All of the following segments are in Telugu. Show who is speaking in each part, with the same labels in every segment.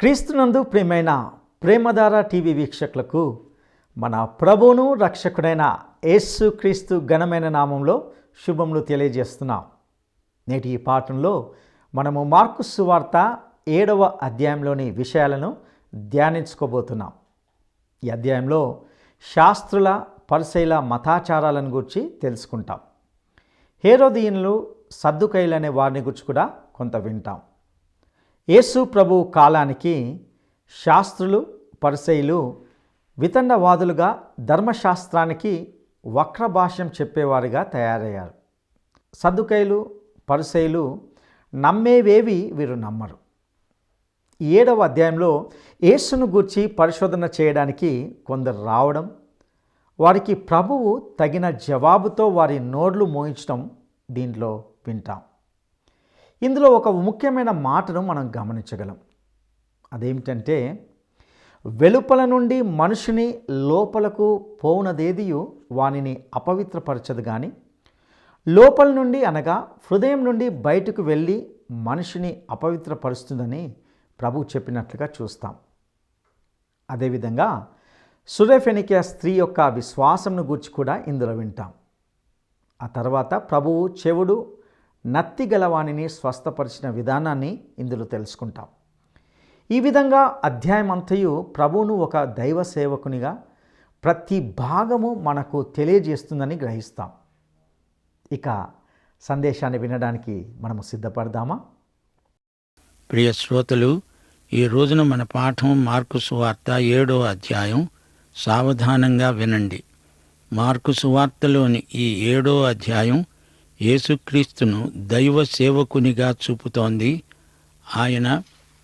Speaker 1: క్రీస్తునందు ప్రియమైన ప్రేమధార టీవీ వీక్షకులకు మన ప్రభువును రక్షకుడైన యేసు క్రీస్తు ఘనమైన నామంలో శుభములు తెలియజేస్తున్నాం. నేటి ఈ పాఠంలో మనము మార్కు సువార్త 7వ అధ్యాయంలోని విషయాలను ధ్యానించుకోబోతున్నాం. ఈ అధ్యాయంలో శాస్త్రుల పరిసయ్యుల మతాచారాలను గురించి తెలుసుకుంటాం. హేరోదీయులు సద్దుకయ్యులు అనే వారిని గురించి కూడా కొంత వింటాం. యేసు ప్రభు కాలానికి శాస్త్రులు పరిసయ్యులు వితండవాదులుగా ధర్మశాస్త్రానికి వక్రభాష్యం చెప్పేవారుగా తయారయ్యారు. సద్దుకయ్యులు పరిసయ్యులు నమ్మేవేవి వీరు నమ్మరు. 7వ అధ్యాయంలో యేసును గూర్చి పరిశోధన చేయడానికి కొందరు రావడం, వారికి ప్రభువు తగిన జవాబుతో వారి నోర్లు మోయించడం దీంట్లో వింటాం. ఇందులో ఒక ముఖ్యమైన మాటను మనం గమనించగలం. అదేమిటంటే, వెలుపల నుండి మనుషుని లోపలకు పోవునదేదియు వానిని అపవిత్రపరచదు, కానీ లోపల నుండి అనగా హృదయం నుండి బయటకు వెళ్ళి మనిషిని అపవిత్రపరుస్తుందని ప్రభు చెప్పినట్లుగా చూస్తాం. అదేవిధంగా సురేఫెనికియా స్త్రీ యొక్క విశ్వాసంను గూర్చి కూడా ఇందులో వింటాం. ఆ తర్వాత ప్రభువు చెవుడు నత్తి గలవాణిని స్వస్థపరిచిన విధానాన్ని ఇందులో తెలుసుకుంటాం. ఈ విధంగా అధ్యాయం అంతయు ప్రభువును ఒక దైవ సేవకునిగా ప్రతి భాగము మనకు తెలియజేస్తుందని గ్రహిస్తాం. ఇక సందేశాన్ని వినడానికి మనము సిద్ధపడదామా?
Speaker 2: ప్రియ శ్రోతలు, ఈ రోజున మన పాఠం మార్కు సువార్త 7వ అధ్యాయం. సావధానంగా వినండి. మార్కు సువార్తలోని ఈ 7వ అధ్యాయం యేసుక్రీస్తును దైవ సేవకునిగా చూపుతోంది. ఆయన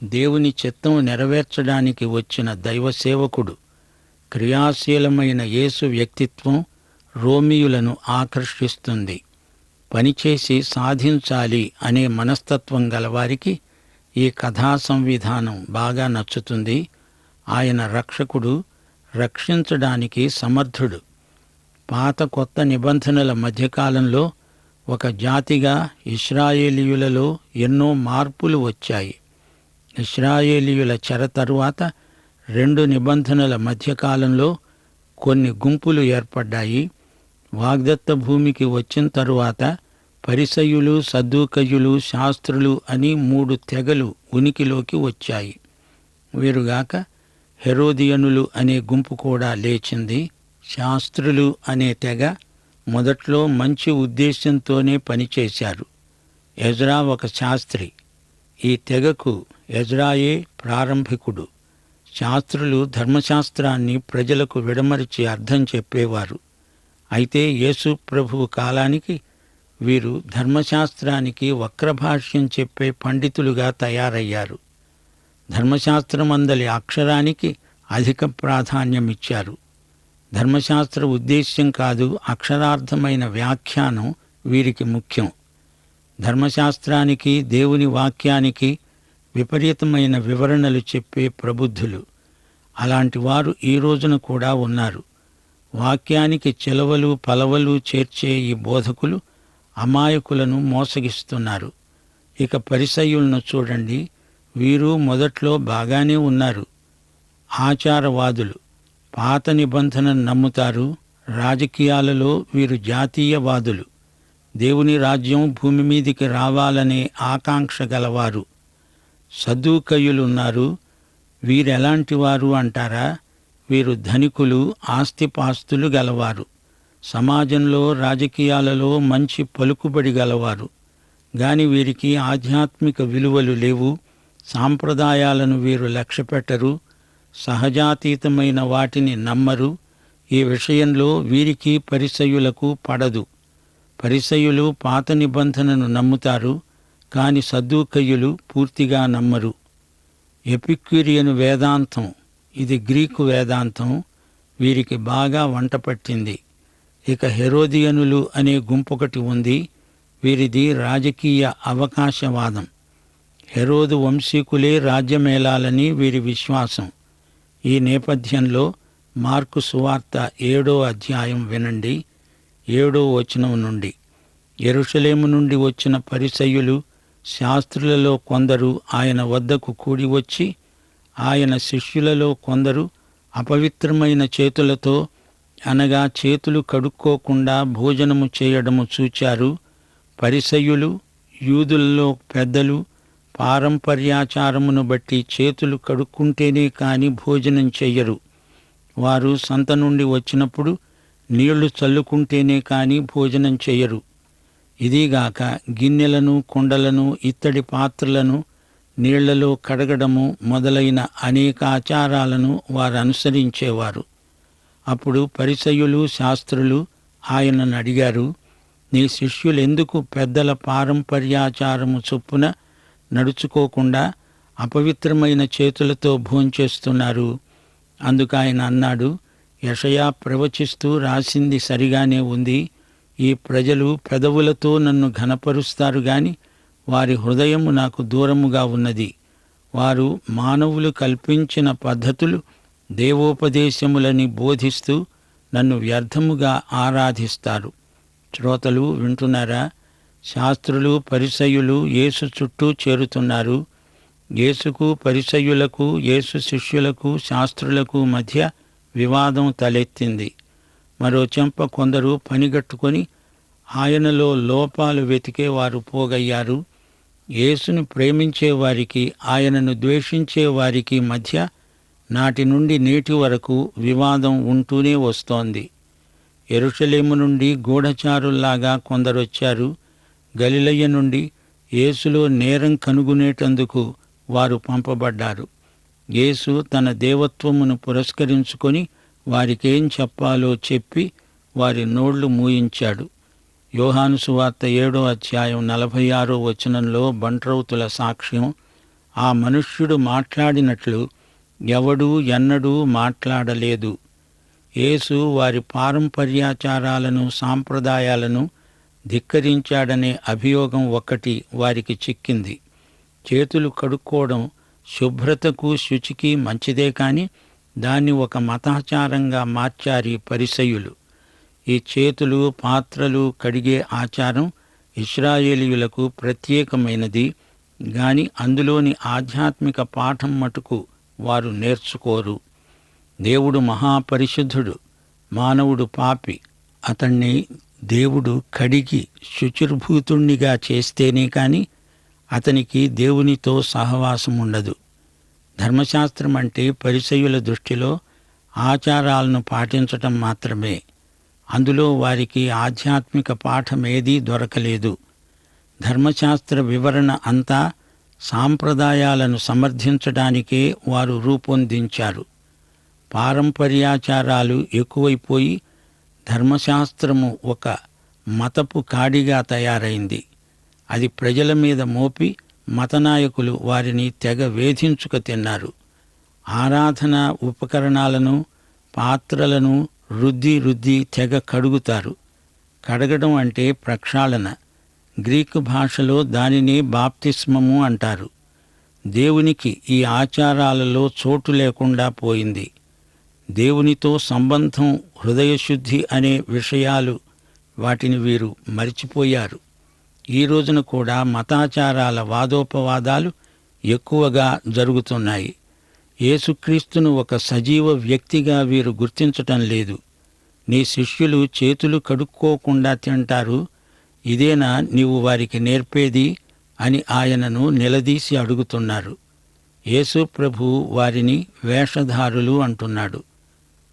Speaker 2: దేవుని చిత్తం నెరవేర్చడానికి వచ్చిన దైవ సేవకుడు. క్రియాశీలమైన యేసు వ్యక్తిత్వం రోమీయులను ఆకర్షిస్తుంది. పనిచేసి సాధించాలి అనే మనస్తత్వం గలవారికి ఈ కథా సంవిధానం బాగా నచ్చుతుంది. ఆయన రక్షకుడు, రక్షించడానికి సమర్థుడు. పాత కొత్త నిబంధనల మధ్యకాలంలో ఒక జాతిగా ఇశ్రాయేలీయులలో ఎన్నో మార్పులు వచ్చాయి. ఇశ్రాయేలీయుల చెర తరువాత 2 నిబంధనల మధ్యకాలంలో కొన్ని గుంపులు ఏర్పడ్డాయి. వాగ్దత్త భూమికి వచ్చిన తరువాత పరిసయ్యులు, సద్దూకయ్యులు, శాస్త్రులు అని 3 తెగలు ఉనికిలోకి వచ్చాయి. వీరుగాక హెరోదియనులు అనే గుంపు కూడా లేచింది. శాస్త్రులు అనే తెగ మొదట్లో మంచి ఉద్దేశంతోనే పనిచేశారు. ఎజ్రా ఒక శాస్త్రి. ఈ తెగకు ఎజ్రాయే ప్రారంభికుడు. శాస్త్రులు ధర్మశాస్త్రాన్ని ప్రజలకు విడమరిచి అర్థం చెప్పేవారు. అయితే యేసు ప్రభువు కాలానికి వీరు ధర్మశాస్త్రానికి వక్రభాష్యం చెప్పే పండితులుగా తయారయ్యారు. ధర్మశాస్త్రమందలి అక్షరానికి అధిక ప్రాధాన్యమిచ్చారు. ధర్మశాస్త్ర ఉద్దేశ్యం కాదు, అక్షరార్థమైన వ్యాఖ్యానం వీరికి ముఖ్యం. ధర్మశాస్త్రానికి, దేవుని వాక్యానికి విపరీతమైన వివరణలు చెప్పే ప్రబుద్ధులు. అలాంటి వారు ఈ రోజున కూడా ఉన్నారు. వాక్యానికి చిలవలు పలవలు చేర్చే ఈ బోధకులు అమాయకులను మోసగిస్తున్నారు. ఇక పరిసయ్యులను చూడండి. వీరు మొదట్లో బాగానే ఉన్నారు. ఆచారవాదులు, పాత నిబంధనను నమ్ముతారు. రాజకీయాలలో వీరు జాతీయవాదులు. దేవుని రాజ్యం భూమి మీదికి రావాలనే ఆకాంక్ష గలవారు. సద్దూకయ్యులున్నారు. వీరెలాంటి వారు అంటారా? వీరు ధనికులు, ఆస్తిపాస్తులు గలవారు. సమాజంలో, రాజకీయాలలో మంచి పలుకుబడి గలవారు. గాని వీరికి ఆధ్యాత్మిక విలువలు లేవు. సాంప్రదాయాలను వీరు లక్ష్యపెట్టరు. సహజాతీతమైన వాటిని నమ్మరు. ఈ విషయంలో వీరికి పరిసయ్యులకు పడదు. పరిసయ్యులు పాత నిబంధనను నమ్ముతారు, కాని సద్దూకయ్యులు పూర్తిగా నమ్మరు. ఎపిక్యూరియన్ వేదాంతం, ఇది గ్రీకు వేదాంతం, వీరికి బాగా వంటపట్టింది. ఇక హెరోదియనులు అనే గుంపొకటి ఉంది. వీరిది రాజకీయ అవకాశవాదం. హెరోదు వంశీకులే రాజ్యమేలాలని వీరి విశ్వాసం. ఈ నేపథ్యంలో మార్కు సువార్త 7వ అధ్యాయం వినండి. 7వ వచనం నుండి. యెరూషలేము నుండి వచ్చిన పరిసయ్యులు శాస్త్రులలో కొందరు ఆయన వద్దకు కూడి వచ్చి ఆయన శిష్యులలో కొందరు అపవిత్రమైన చేతులతో అనగా చేతులు కడుక్కోకుండా భోజనము చేయడము చూచారు. పరిసయ్యులు, యూదులలో పెద్దలు పారంపర్యాచారమును బట్టి చేతులు కడుక్కుంటేనే కాని భోజనం చెయ్యరు. వారు సంత నుండి వచ్చినప్పుడు నీళ్లు చల్లుకుంటేనే కాని భోజనం చెయ్యరు. ఇదిగాక గిన్నెలను, కుండలను, ఇత్తడి పాత్రలను నీళ్లలో కడగడము మొదలైన అనేక ఆచారాలను వారు అనుసరించేవారు. అప్పుడు పరిసయ్యులు, శాస్త్రులు ఆయనను అడిగారు, నీ శిష్యులెందుకు పెద్దల పారంపర్యాచారము చొప్పున నడుచుకోకుండా అపవిత్రమైన చేతులతో భోంచేస్తున్నారు? అందుకాయన అన్నాడు, యెషయా ప్రవచిస్తూ రాసింది సరిగానే ఉంది. ఈ ప్రజలు పెదవులతో నన్ను ఘనపరుస్తారు గాని వారి హృదయము నాకు దూరముగా ఉన్నది. వారు మానవులు కల్పించిన పద్ధతులు దేవోపదేశములని బోధిస్తూ నన్ను వ్యర్థముగా ఆరాధిస్తారు. శ్రోతలు వింటున్నారా? శాస్త్రులు, పరిసయ్యులు యేసు చుట్టూ చేరుతున్నారు. యేసుకు, పరిసయ్యులకు, యేసు శిష్యులకు, శాస్త్రులకు మధ్య వివాదం తలెత్తింది. మరో చెంప కొందరు పనిగట్టుకొని ఆయనలో లోపాలు వెతికే వారు పోగయ్యారు. యేసును ప్రేమించే వారికి, ఆయనను ద్వేషించే వారికి మధ్య నాటి నుండి నేటి వరకు వివాదం ఉంటూనే వస్తోంది. యెరూషలేము నుండి గూఢచారుల్లాగా కొందరొచ్చారు. గలిలయ నుండి యేసులో నేరం కనుగొనేటందుకు వారు పంపబడ్డారు. యేసు తన దేవత్వమును పురస్కరించుకొని వారికేం చెప్పాలో చెప్పి వారి నోళ్లు మూయించాడు. యోహాను సువార్త 7వ అధ్యాయం 46వ వచనంలో బంట్రౌతుల సాక్ష్యం, ఆ మనుష్యుడు మాట్లాడినట్లు ఎవడూ ఎన్నడూ మాట్లాడలేదు. యేసు వారి పారంపర్యాచారాలను, సాంప్రదాయాలను ధిక్కరించాడనే అభియోగం ఒక్కటి వారికి చిక్కింది. చేతులు కడుక్కోవడం శుభ్రతకు, శుచికి మంచిదే కాని దాన్ని ఒక మతాచారంగా మార్చారు పరిసయ్యులు. ఈ చేతులు, పాత్రలు కడిగే ఆచారం ఇశ్రాయేలీయులకు ప్రత్యేకమైనది గాని అందులోని ఆధ్యాత్మిక పాఠం మటుకు వారు నేర్చుకోరు. దేవుడు మహాపరిశుద్ధుడు, మానవుడు పాపి. అతణ్ణి దేవుడు కడిగి శుచిర్భూతుణ్ణిగా చేస్తేనే కాని అతనికి దేవునితో సహవాసం ఉండదు. ధర్మశాస్త్రం అంటే పరిసయ్యుల దృష్టిలో ఆచారాలను పాటించటం మాత్రమే. అందులో వారికి ఆధ్యాత్మిక పాఠమేదీ దొరకలేదు. ధర్మశాస్త్ర వివరణ అంతా సాంప్రదాయాలను సమర్థించడానికే వారు రూపొందించారు. పారంపర్యాచారాలు ఎక్కువైపోయి ధర్మశాస్త్రము ఒక మతపు కాడిగా తయారైంది. అది ప్రజల మీద మోపి మతనాయకులు వారిని తెగ వేధించుక తిన్నారు. ఆరాధన ఉపకరణాలను, పాత్రలను రుద్ది తెగ కడుగుతారు. కడగడం అంటే ప్రక్షాళన. గ్రీకు భాషలో దానిని బాప్తిస్మము అంటారు. దేవునికి ఈ ఆచారాలలో చోటు లేకుండా పోయింది. దేవునితో సంబంధం, హృదయశుద్ధి అనే విషయాలు వాటిని వీరు మరిచిపోయారు. ఈ రోజున కూడా మతాచారాల వాదోపవాదాలు ఎక్కువగా జరుగుతున్నాయి. యేసుక్రీస్తును ఒక సజీవ వ్యక్తిగా వీరు గుర్తించటం లేదు. నీ శిష్యులు చేతులు కడుక్కోకుండా తింటారు, ఇదేనా నీవు వారికి నేర్పేది అని ఆయనను నిలదీసి అడుగుతున్నారు. యేసు ప్రభు వారిని వేషధారులు అంటున్నాడు.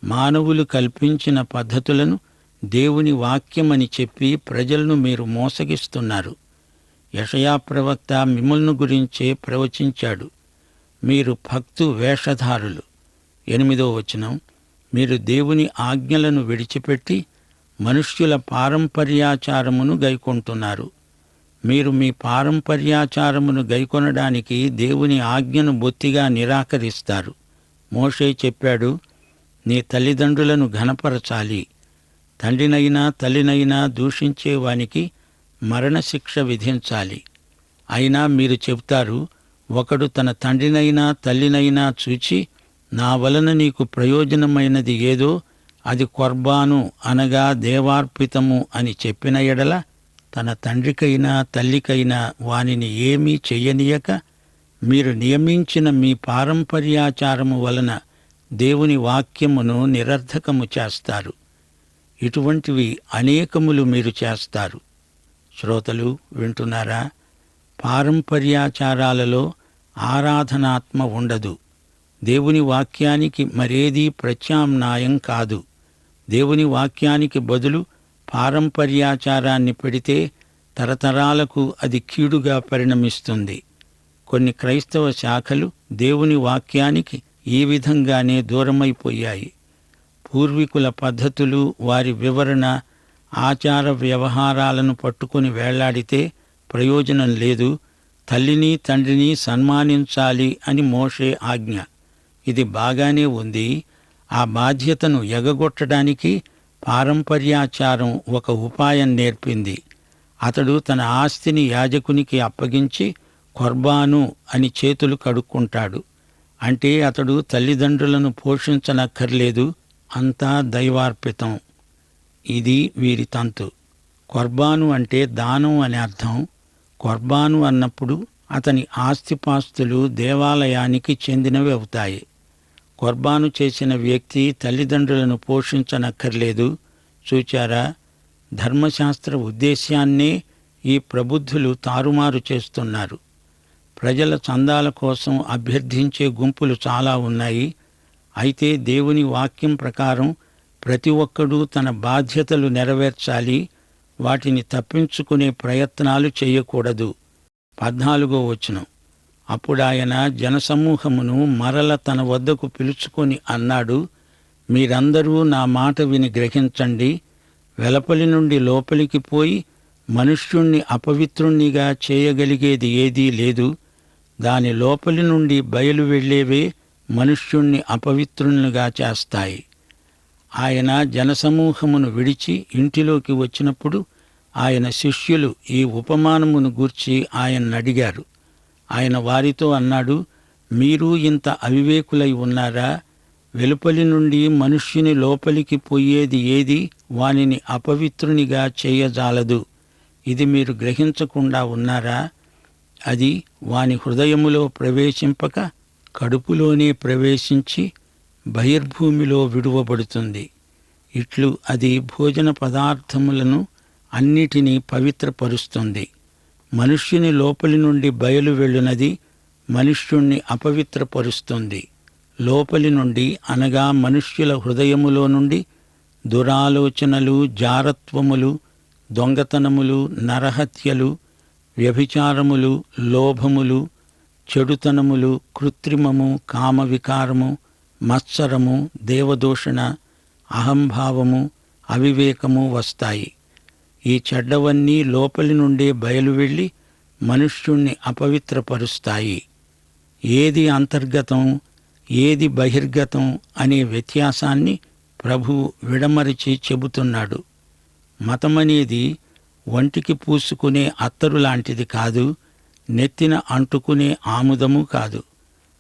Speaker 2: మానవులు కల్పించిన పద్ధతులను దేవుని వాక్యమని చెప్పి ప్రజలను మీరు మోసగిస్తున్నారు. యెషయా ప్రవక్త మిమ్మల్ని గురించే ప్రవచించాడు. మీరు భక్తు వేషధారులు. 8వ వచనం, మీరు దేవుని ఆజ్ఞలను విడిచిపెట్టి మనుష్యుల పారంపర్యాచారమును గైకొంటున్నారు. మీరు మీ పారంపర్యాచారమును గైకొనడానికి దేవుని ఆజ్ఞను బొత్తిగా నిరాకరిస్తారు. మోషే చెప్పాడు, నీ తల్లిదండ్రులను ఘనపరచాలి. తండ్రినైనా తల్లినైనా దూషించేవానికి మరణశిక్ష విధించాలి. అయినా మీరు చెబుతారు, ఒకడు తన తండ్రినైనా తల్లినైనా చూచి నా వలన నీకు ప్రయోజనమైనది ఏదో అది కొర్బాను అనగా దేవార్పితము అని చెప్పిన ఎడల తన తండ్రికైనా తల్లికైనా వానిని ఏమీ చెయ్యనీయక మీరు నియమించిన మీ పారంపర్యాచారము వలన దేవుని వాక్యమును నిరర్ధకము చేస్తారు. ఇటువంటివి అనేకములు మీరు చేస్తారు. శ్రోతలు వింటున్నారా? పారంపర్యాచారాలలో ఆరాధనాత్మ ఉండదు. దేవుని వాక్యానికి మరేదీ ప్రత్యామ్నాయం కాదు. దేవుని వాక్యానికి బదులు పారంపర్యాచారాన్ని పెడితే తరతరాలకు అది కీడుగా పరిణమిస్తుంది. కొన్ని క్రైస్తవ శాఖలు దేవుని వాక్యానికి ఈ విధంగానే దూరమైపోయాయి. పూర్వీకుల పద్ధతులు, వారి వివరణ, ఆచార వ్యవహారాలను పట్టుకుని వేళ్లాడితే ప్రయోజనం లేదు. తల్లిని తండ్రిని సన్మానించాలి అని మోషే ఆజ్ఞ. ఇది బాగానే ఉంది. ఆ బాధ్యతను ఎగగొట్టడానికి పారంపర్యాచారం ఒక ఉపాయం నేర్పింది. అతడు తన ఆస్తిని యాజకునికి అప్పగించి కొర్బాను అని చేతులు కడుక్కుంటాడు. అంటే అతడు తల్లిదండ్రులను పోషించనక్కర్లేదు, అంతా దైవార్పితం. ఇది వీరి తంతు. కొర్బాను అంటే దానం అని అర్థం. కొర్బాను అన్నప్పుడు అతని ఆస్తిపాస్తులు దేవాలయానికి చెందినవి అవుతాయి. కొర్బాను చేసిన వ్యక్తి తల్లిదండ్రులను పోషించనక్కర్లేదు. చూచారా? ధర్మశాస్త్ర ఉద్దేశ్యాన్నే ఈ ప్రబుద్ధులు తారుమారు చేస్తున్నారు. ప్రజల చందాల కోసం అభ్యర్థించే గుంపులు చాలా ఉన్నాయి. అయితే దేవుని వాక్యం ప్రకారం ప్రతి ఒక్కడూ తన బాధ్యతలు నెరవేర్చాలి. వాటిని తప్పించుకునే ప్రయత్నాలు చేయకూడదు. 14వ వచనం. అప్పుడాయన జనసమూహమును మరల తన వద్దకు పిలుచుకొని అన్నాడు, మీరందరూ నా మాట విని గ్రహించండి. వెలపలి నుండి లోపలికి పోయి మనుష్యుణ్ణి అపవిత్రుణ్ణిగా చేయగలిగేది ఏదీ లేదు. దాని లోపలి నుండి బయలు వెళ్ళేవే మనుష్యుణ్ణి అపవిత్రునిగా చేస్తాయి. ఆయన జనసమూహమును విడిచి ఇంటిలోకి వచ్చినప్పుడు ఆయన శిష్యులు ఈ ఉపమానమును గూర్చి ఆయన్నడిగారు. ఆయన వారితో అన్నాడు, మీరు ఇంత అవివేకులై ఉన్నారా? వెలుపలి నుండి మనుష్యుని లోపలికి పోయేది ఏది వానిని అపవిత్రునిగా చేయజాలదు. ఇది మీరు గ్రహించకుండా ఉన్నారా? అది వాని హృదయములో ప్రవేశింపక కడుపులోనే ప్రవేశించి బహిర్భూమిలో విడువబడుతుంది. ఇట్లు అది భోజన పదార్థములను అన్నిటినీ పవిత్రపరుస్తుంది. మనుష్యుని లోపలి నుండి బయలు వెళ్ళునది మనుష్యుణ్ణి అపవిత్రపరుస్తుంది. లోపలి నుండి అనగా మనుష్యుల హృదయములో నుండి దురాలోచనలు, జారత్వములు, దొంగతనములు, నరహత్యలు, వ్యభిచారములు, లోభములు, చెడుతనములు, కృత్రిమము, కామవికారము, మత్సరము, దేవదూషణ, అహంభావము, అవివేకము వస్తాయి. ఈ చెడ్డవన్నీ లోపలి నుండే బయలు వెళ్ళి మనుష్యుణ్ణి అపవిత్రపరుస్తాయి. ఏది అంతర్గతం, ఏది బహిర్గతం అనే వ్యత్యాసాన్ని ప్రభువు విడమరిచి చెబుతున్నాడు. మతమనేది వంటికి పూసుకునే అత్తరు లాంటిది కాదు, నెత్తిన అంటుకునే ఆముదము కాదు.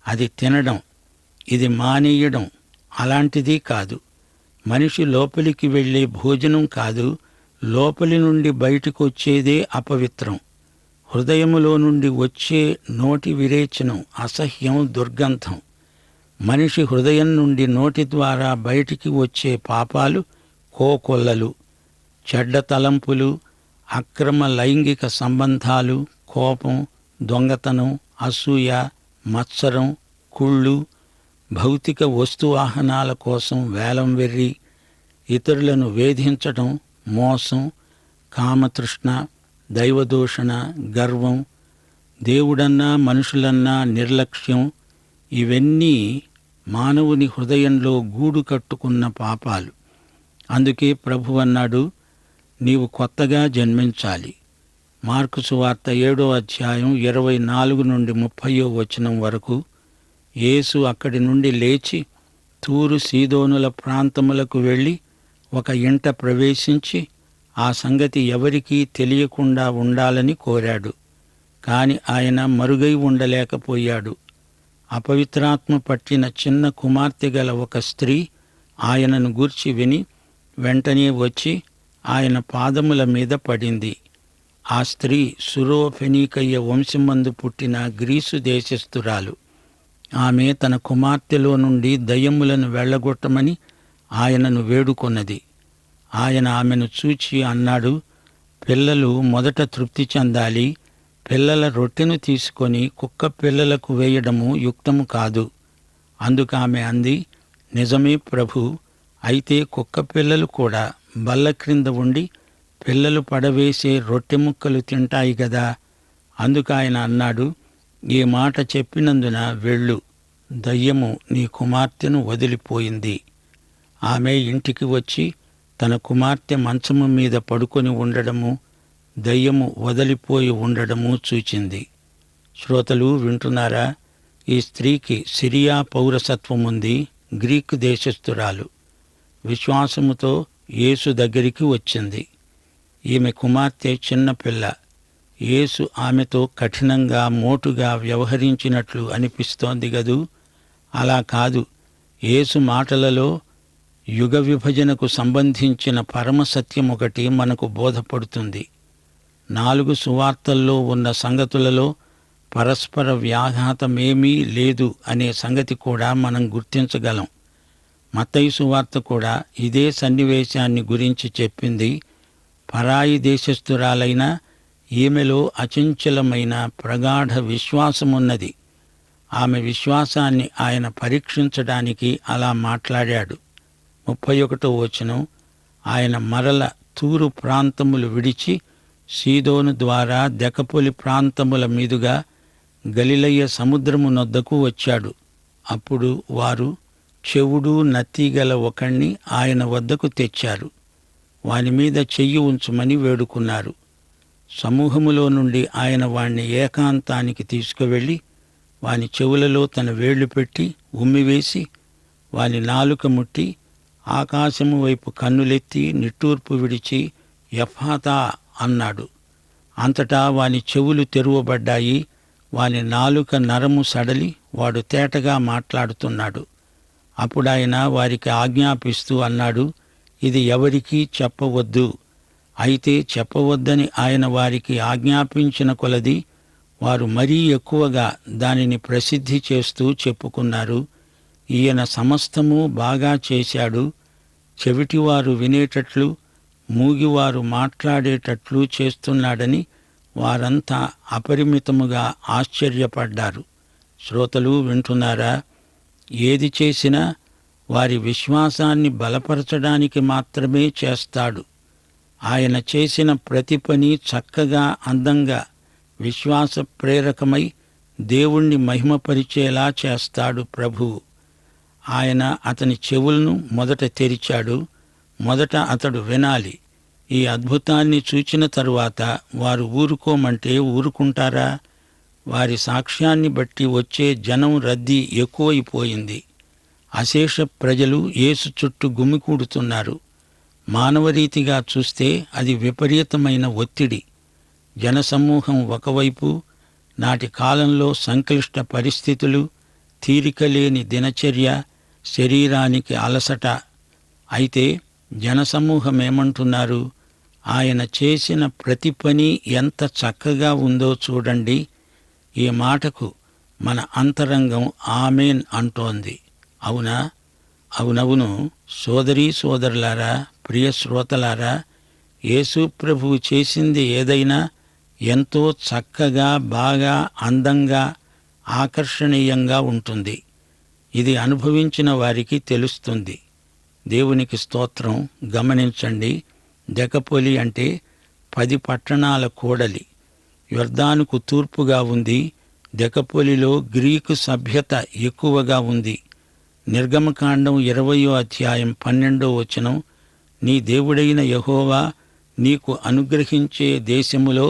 Speaker 2: అది తినడం, ఇది మానేయడం అలాంటిది కాదు. మనిషి లోపలికి వెళ్ళే భోజనం కాదు, లోపలి నుండి బయటికొచ్చేదే అపవిత్రం. హృదయములో నుండి వచ్చే నోటి విరేచనం అసహ్యం, దుర్గంధం. మనిషి హృదయం నుండి నోటి ద్వారా బయటికి వచ్చే పాపాలు కోకొల్లలు, చెడ్డ తలంపులు, అక్రమ లైంగిక సంబంధాలు, కోపం, దొంగతనం, అసూయ, మత్సరం, కుళ్ళు, భౌతిక వస్తువాహనాల కోసం వేలం వెర్రి, ఇతరులను వేధించటం, మోసం, కామతృష్ణ, దైవదూషణ, గర్వం, దేవుడన్నా మనుషులన్నా నిర్లక్ష్యం, ఇవన్నీ మానవుని హృదయంలో గూడు కట్టుకున్న పాపాలు. అందుకే ప్రభువు అన్నాడు, నీవు కొత్తగా జన్మించాలి. మార్కు సువార్త 7వ అధ్యాయం 24 నుండి 30వ వచనం వరకు. యేసు అక్కడి నుండి లేచి తూరు సీదోనుల ప్రాంతములకు వెళ్ళి ఒక ఇంట ప్రవేశించి ఆ సంగతి ఎవరికీ తెలియకుండా ఉండాలని కోరాడు. కాని ఆయన మరుగై ఉండలేకపోయాడు. అపవిత్రాత్మ పట్టిన చిన్న కుమార్తె గల ఒక స్త్రీ ఆయనను గూర్చి విని వెంటనే వచ్చి ఆయన పాదముల మీద పడింది. ఆ స్త్రీ సురోఫెనీకయ్య వంశమందు పుట్టిన గ్రీసు దేశస్థురాలు. ఆమె తన కుమార్తెలో నుండి దయ్యములను వెళ్ళగొట్టమని ఆయనను వేడుకొన్నది. ఆయన ఆమెను చూచి అన్నాడు, పిల్లలు మొదట తృప్తి చెందాలి. పిల్లల రొట్టెను తీసుకొని కుక్క పిల్లలకు వేయడము యుక్తము కాదు. అందుకామె అంది, నిజమే ప్రభూ, అయితే కుక్క పిల్లలు కూడా బల్ల క్రింద ఉండి పిల్లలు పడవేసే రొట్టె ముక్కలు తింటాయి గదా. అందుకాయన అన్నాడు, ఈ మాట చెప్పినందున వెళ్ళు, దయ్యము నీ కుమార్తెను వదిలిపోయింది. ఆమె ఇంటికి వచ్చి తన కుమార్తె మంచము మీద పడుకొని ఉండడము, దయ్యము వదిలిపోయి ఉండడము చూచింది. శ్రోతలు వింటున్నారా? ఈ స్త్రీకి సిరియా పౌరసత్వముంది, గ్రీకు దేశస్థురాలు. విశ్వాసముతో యేసు దగ్గరికి వచ్చింది. ఈమె కుమార్తె చిన్నపిల్ల. యేసు ఆమెతో కఠినంగా మోటుగా వ్యవహరించినట్లు అనిపిస్తోంది గదూ. అలా కాదు. యేసు మాటలలో యుగ విభజనకు సంబంధించిన పరమసత్యం ఒకటి మనకు బోధపడుతుంది. 4 సువార్తల్లో ఉన్న సంగతులలో పరస్పర వ్యాఘాతమేమీ లేదు అనే సంగతి కూడా మనం గుర్తించగలం. మత్తయి సువార్త కూడా ఇదే సన్నివేశాన్ని గురించి చెప్పింది. పరాయి దేశస్థురాలైన ఈమెలో అచంచలమైన ప్రగాఢ విశ్వాసమున్నది. ఆమె విశ్వాసాన్ని ఆయన పరీక్షించడానికి అలా మాట్లాడాడు. 31వ వచనం, ఆయన మరల తూరు ప్రాంతములు విడిచి సీదోను ద్వారా దెకపొలి ప్రాంతముల మీదుగా గలిలయ సముద్రము నొద్దకు వచ్చాడు. అప్పుడు వారు చెవుడు నత్తిగల ఒకణ్ణి ఆయన వద్దకు తెచ్చారు. వాని మీద చెయ్యి ఉంచుమని వేడుకున్నారు. సమూహములో నుండి ఆయన వాణ్ణి ఏకాంతానికి తీసుకువెళ్ళి వాని చెవులలో తన వేళ్లు పెట్టి ఉమ్మివేసి వాని నాలుక ముట్టి ఆకాశము వైపు కన్నులెత్తి నిట్టూర్పు విడిచి ఎఫ్ఫాతా అన్నాడు. అంతటా వాని చెవులు తెరువబడ్డాయి. వాని నాలుక నరము సడలి వాడు తేటగా మాట్లాడుతున్నాడు. అప్పుడాయన వారికి ఆజ్ఞాపిస్తూ అన్నాడు, ఇది ఎవరికీ చెప్పవద్దు. అయితే చెప్పవద్దని ఆయన వారికి ఆజ్ఞాపించిన కొలది వారు మరీ ఎక్కువగా దానిని ప్రసిద్ధి చేస్తూ చెప్పుకున్నారు. ఈయన సమస్తము బాగా చేశాడు. చెవిటివారు వినేటట్లు, మూగివారు మాట్లాడేటట్లు చేస్తున్నాడని వారంతా అపరిమితముగా ఆశ్చర్యపడ్డారు. శ్రోతలు వింటున్నారా? ఏది చేసినా వారి విశ్వాసాన్ని బలపరచడానికి మాత్రమే చేస్తాడు. ఆయన చేసిన ప్రతి పని చక్కగా, అందంగా, విశ్వాస ప్రేరకమై దేవుణ్ణి మహిమపరిచేలా చేస్తాడు ప్రభువు. ఆయన అతని చెవులను మొదట తెరిచాడు. మొదట అతడు వినాలి. ఈ అద్భుతాన్ని చూచిన తరువాత వారు ఊరుకోమంటే ఊరుకుంటారా? వారి సాక్ష్యాన్ని బట్టి వచ్చే జనం రద్దీ ఎక్కువైపోయింది. అశేష ప్రజలు యేసు చుట్టూ గుమికూడుతున్నారు. మానవరీతిగా చూస్తే అది విపరీతమైన ఒత్తిడి. జనసమూహం ఒకవైపు, నాటి కాలంలో సంక్లిష్ట పరిస్థితులు, తీరికలేని దినచర్య, శరీరానికి అలసట. అయితే జనసమూహమేమంటున్నారు? ఆయన చేసిన ప్రతి పని ఎంత చక్కగా ఉందో చూడండి. ఈ మాటకు మన అంతరంగం ఆమేన్ అంటోంది. అవునా? అవునవును. సోదరీ సోదరులారా, ప్రియ శ్రోతలారా, యేసు ప్రభువు చేసింది ఏదైనా ఎంతో చక్కగా, బాగా, అందంగా, ఆకర్షణీయంగా ఉంటుంది. ఇది అనుభవించిన వారికి తెలుస్తుంది. దేవునికి స్తోత్రం. గమనించండి, దెకపొలి అంటే 10 పట్టణాల కూడలి. యొర్దానుకు తూర్పుగా ఉంది. దెకపొలిలో గ్రీకు సభ్యత ఎక్కువగా ఉంది. నిర్గమకాండం 20వ అధ్యాయం 12వ వచనం, నీ దేవుడైన యెహోవా నీకు అనుగ్రహించే దేశములో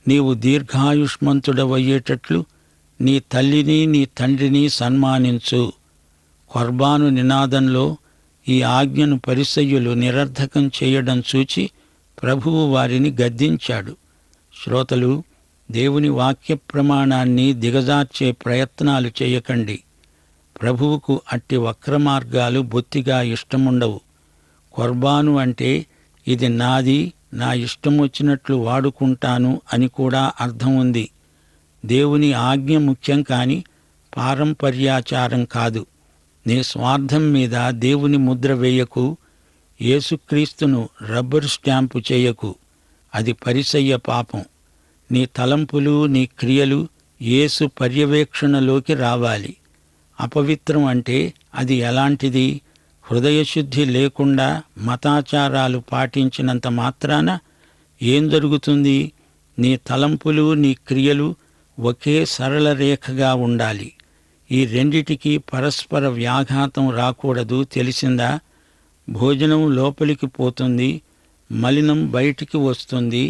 Speaker 2: నీవు దీర్ఘాయుష్మంతుడవయ్యేటట్లు నీ తల్లిని నీ తండ్రిని సన్మానించు. కొర్బాను నినాదంలో ఈ ఆజ్ఞను పరిసయ్యులు నిరర్థకం చేయడం చూచి ప్రభువు వారిని గద్దించాడు. శ్రోతలు, దేవుని వాక్య ప్రమాణాన్ని దిగజార్చే ప్రయత్నాలు చేయకండి. ప్రభువుకు అట్టి వక్రమార్గాలు బొత్తిగా ఇష్టముండవు. కొర్బాను అంటే ఇది నాది, నా ఇష్టం వచ్చినట్లు వాడుకుంటాను అని కూడా అర్థం ఉంది. దేవుని ఆజ్ఞ ముఖ్యం కాని పారంపర్యాచారం కాదు. నీ స్వార్థం మీద దేవుని ముద్ర వేయకు. యేసుక్రీస్తును రబ్బరు స్టాంపు చేయకు. అది పరిసయ్య పాపం. నీ తలంపులు, నీ క్రియలు యేసు పర్యవేక్షణలోకి రావాలి. అపవిత్రం అంటే అది ఎలాంటిది? హృదయశుద్ధి లేకుండా మతాచారాలు పాటించినంత మాత్రాన ఏం జరుగుతుంది? నీ తలంపులు, నీ క్రియలు ఒకే సరళ రేఖగా ఉండాలి. ఈ రెండిటికి పరస్పర వ్యాఘాతం రాకూడదు. తెలిసిందా? భోజనం లోపలికి పోతుంది, మలినం బయటికి వస్తుంది.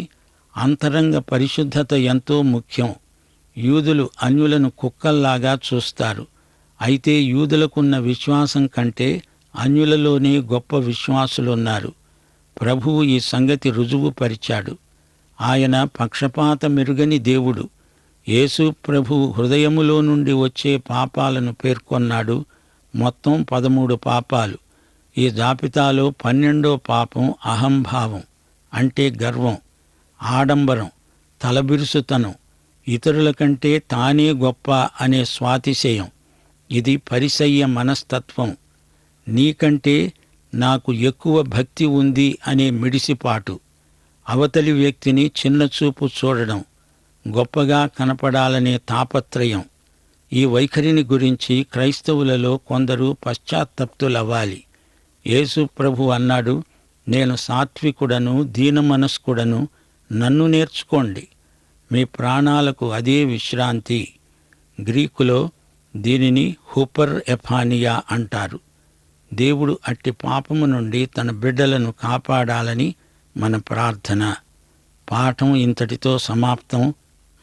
Speaker 2: అంతరంగ పరిశుద్ధత ఎంతో ముఖ్యం. యూదులు అన్యులను కుక్కల్లాగా చూస్తారు. అయితే యూదులకున్న విశ్వాసం కంటే అన్యులలోనే గొప్ప విశ్వాసులున్నారు. ప్రభువు ఈ సంగతి రుజువుపరిచాడు. ఆయన పక్షపాతమెరుగని దేవుడు. యేసు ప్రభువు హృదయములో నుండి వచ్చే పాపాలను పేర్కొన్నాడు. మొత్తం 13 పాపాలు. ఈ జాబితాలో 12వ పాపం అహంభావం, అంటే గర్వం, ఆడంబరం, తలబిరుసుతనం, ఇతరుల కంటే తానే గొప్ప అనే స్వాతిశయం. ఇది పరిసయ్య మనస్తత్వం. నీకంటే నాకు ఎక్కువ భక్తి ఉంది అనే మిడిసిపాటు. అవతలి వ్యక్తిని చిన్నచూపు చూడడం, గొప్పగా కనపడాలనే తాపత్రయం. ఈ వైఖరిని గురించి క్రైస్తవులలో కొందరు పశ్చాత్తప్తులవ్వాలి. యేసు ప్రభు అన్నాడు, నేను సాత్వికుడను, దీనమనస్కుడను, నన్ను నేర్చుకోండి, మీ ప్రాణాలకు అదే విశ్రాంతి. గ్రీకులో దీనిని హుపర్ ఎఫానియా అంటారు. దేవుడు అట్టి పాపము నుండి తన బిడ్డలను కాపాడాలని మన ప్రార్థన. పాఠం ఇంతటితో సమాప్తం.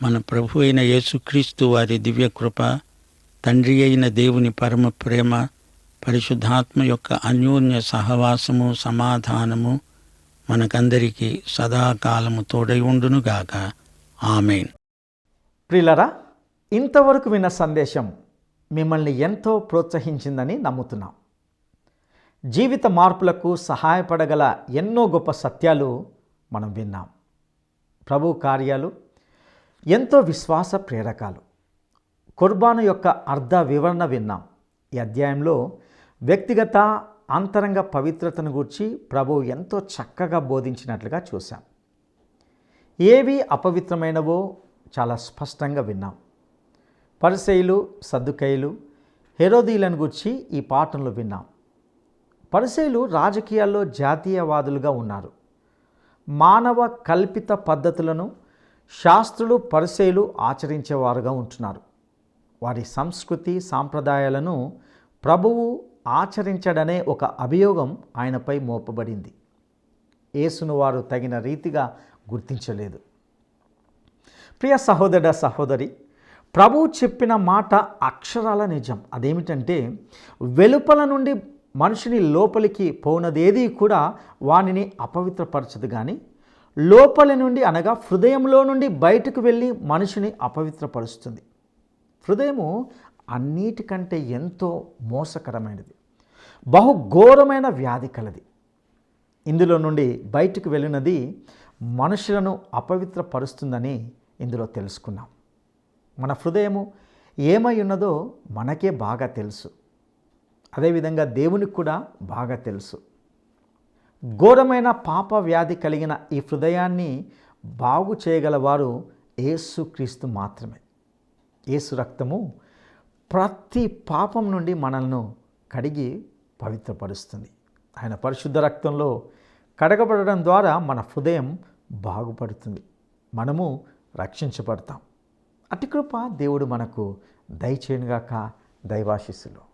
Speaker 2: మన ప్రభు అయిన యేసుక్రీస్తు వారి దివ్యకృప, తండ్రి అయిన దేవుని పరమ ప్రేమ, పరిశుద్ధాత్మ యొక్క అన్యోన్య సహవాసము, సమాధానము మనకందరికీ సదాకాలము తోడై ఉండునుగాక. ఆమేన్.
Speaker 1: ప్రియులరా, ఇంతవరకు విన్న సందేశం మిమ్మల్ని ఎంతో ప్రోత్సహించిందని నమ్ముతున్నాం. జీవిత మార్పులకు సహాయపడగల ఎన్నో గొప్ప సత్యాలు మనం విన్నాం. ప్రభు కార్యాలు ఎంతో విశ్వాస ప్రేరకాలు. కుర్బాను యొక్క అర్ధ వివరణ విన్నాం. ఈ అధ్యాయంలో వ్యక్తిగత అంతరంగ పవిత్రతను గూర్చి ప్రభు ఎంతో చక్కగా బోధించినట్లుగా చూశాం. ఏవి అపవిత్రమైనవో చాలా స్పష్టంగా విన్నాం. పరిసయ్యులు, సద్దుకయ్యులు, హెరోదీయులను గూర్చి ఈ పాఠంలో విన్నాం. పరిసయ్యులు రాజకీయాల్లో జాతీయవాదులుగా ఉన్నారు. మానవ కల్పిత పద్ధతులను శాస్త్రులు, పరిసయ్యులు ఆచరించేవారుగా ఉంటున్నారు. వారి సంస్కృతి సాంప్రదాయాలను ప్రభువు ఆచరించడనే ఒక అభియోగం ఆయనపై మోపబడింది. యేసును వారు తగిన రీతిగా గుర్తించలేదు. ప్రియ సహోదర, సహోదరి, ప్రభువు చెప్పిన మాట అక్షరాల నిజం. అదేమిటంటే, వెలుపల నుండి మనిషిని లోపలికి పోనదేది కూడా వానిని అపవిత్రపరచదు, కానీ లోపలి నుండి అనగా హృదయంలో నుండి బయటకు వెళ్ళి మనిషిని అపవిత్రపరుస్తుంది. హృదయము అన్నిటికంటే ఎంతో మోసకరమైనది, బహుఘోరమైన వ్యాధి కలది. ఇందులో నుండి బయటకు వెళ్ళినది మనుషులను అపవిత్రపరుస్తుందని ఇందులో తెలుసుకున్నాం. మన హృదయము ఏమై ఉన్నదో మనకే బాగా తెలుసు. అదేవిధంగా దేవునికి కూడా బాగా తెలుసు. ఘోరమైన పాప వ్యాధి కలిగిన ఈ హృదయాన్ని బాగు చేయగలవారు యేసుక్రీస్తు మాత్రమే. యేసు రక్తము ప్రతి పాపం నుండి మనల్ని కడిగి పవిత్రపరుస్తుంది. ఆయన పరిశుద్ధ రక్తంలో కడగబడడం ద్వారా మన హృదయం బాగుపడుతుంది, మనము రక్షించబడతాం. అట్టి కృప దేవుడు మనకు దయచేయునుగాక. దైవాశీస్సులు.